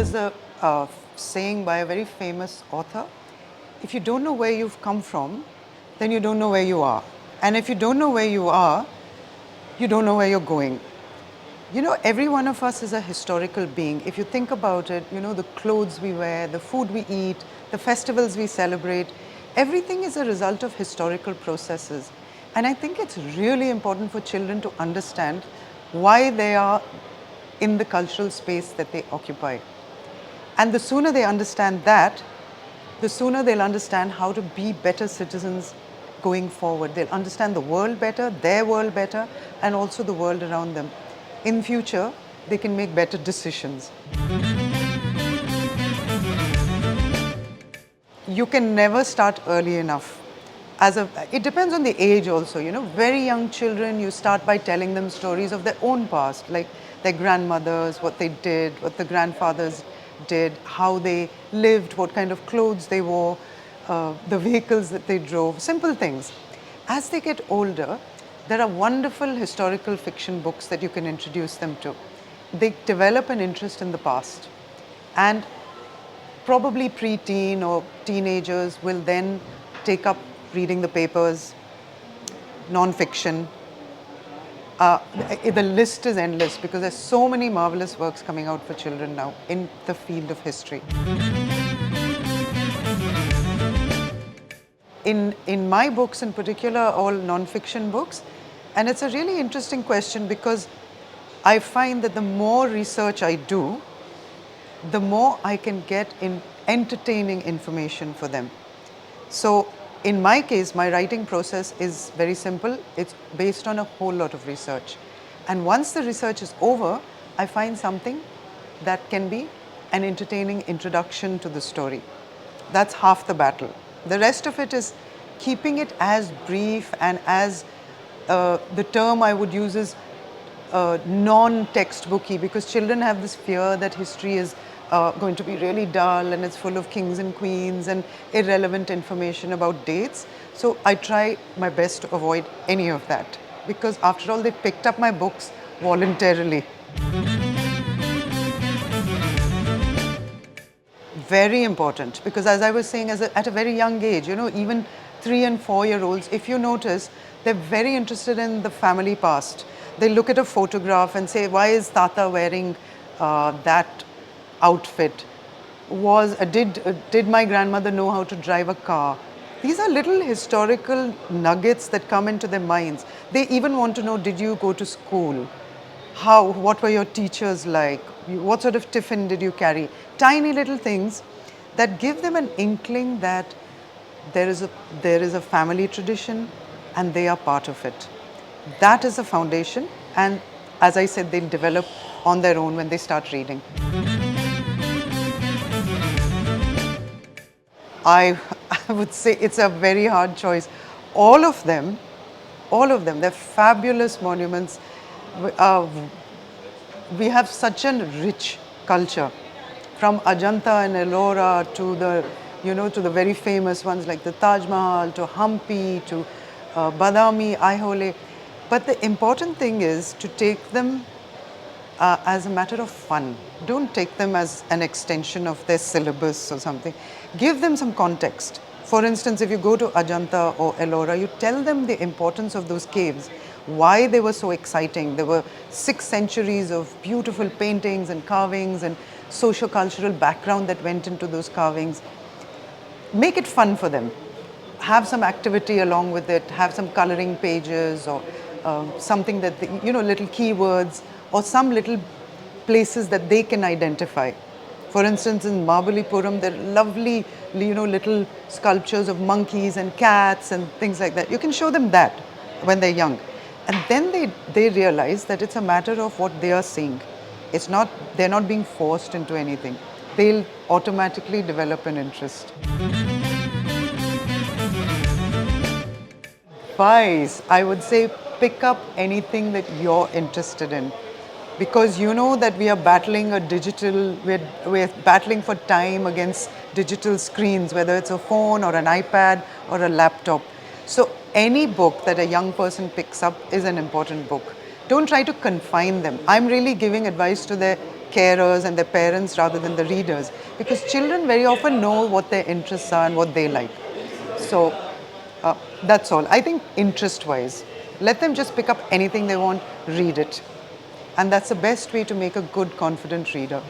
there's a saying by a very famous author, if you don't know where you've come from, then you don't know where you are. And if you don't know where you are, you don't know where you're going. You know, every one of us is a historical being. If you think about it, you know, the clothes we wear, the food we eat, the festivals we celebrate, everything is a result of historical processes. And I think it's really important for children to understand why they are in the cultural space that they occupy. And the sooner they understand that, the sooner they'll understand how to be better citizens going forward. They'll understand the world better, their world better, and also the world around them. In future, they can make better decisions. You can never start early enough. It depends on the age also, you know. Very young children, you start by telling them stories of their own past, like their grandmothers, what they did, what the grandfathers did, how they lived, what kind of clothes they wore, the vehicles that they drove, simple things. As they get older, there are wonderful historical fiction books that you can introduce them to. They develop an interest in the past, and probably pre-teen or teenagers will then take up reading the papers, non-fiction. The list is endless because there's so many marvelous works coming out for children now in the field of history. In my books in particular, all non-fiction books, and it's a really interesting question because I find that the more research I do, the more I can get in entertaining information for them. So in my case, my writing process is very simple. It's based on a whole lot of research. And once the research is over, I find something that can be an entertaining introduction to the story. That's half the battle. The rest of it is keeping it as brief and as the term I would use is non-textbooky, because children have this fear that history is going to be really dull and it's full of kings and queens and irrelevant information about dates. So I try my best to avoid any of that, because after all, they picked up my books voluntarily. Very important, because as I was saying, at a very young age, you know, even 3 and 4-year-olds, if you notice, they're very interested in the family past. They look at a photograph and say, why is Tata wearing that outfit? Did my grandmother know how to drive a car? These are little historical nuggets that come into their minds. They even want to know, did you go to school? What were your teachers like? What sort of tiffin did you carry? Tiny little things that give them an inkling that there is a family tradition and they are part of it. That is the foundation, and as I said, they'll develop on their own when they start reading. I would say it's a very hard choice. All of them, they're fabulous monuments. We have such a rich culture, from Ajanta and Ellora to the very famous ones like the Taj Mahal, to Hampi, to Badami, Aihole. But the important thing is to take them as a matter of fun. Don't take them as an extension of their syllabus or something. Give them some context. For instance, if you go to Ajanta or Ellora, you tell them the importance of those caves, why they were so exciting. There were 6 centuries of beautiful paintings and carvings and socio-cultural background that went into those carvings. Make it fun for them. Have some activity along with it. Have some coloring pages or something that, little keywords or some little places that they can identify. For instance, in Mahabalipuram, there are lovely, little sculptures of monkeys and cats and things like that. You can show them that when they're young. And then they realize that it's a matter of what they are seeing. They're not being forced into anything. They'll automatically develop an interest. Advice, I would say pick up anything that you're interested in, because you know that we are battling we're battling for time against digital screens, whether it's a phone or an iPad or a laptop. So any book that a young person picks up is an important book. Don't try to confine them. I'm really giving advice to their carers and their parents rather than the readers, because children very often know what their interests are and what they like. So that's all. I think interest-wise, let them just pick up anything they want, read it. And that's the best way to make a good, confident reader.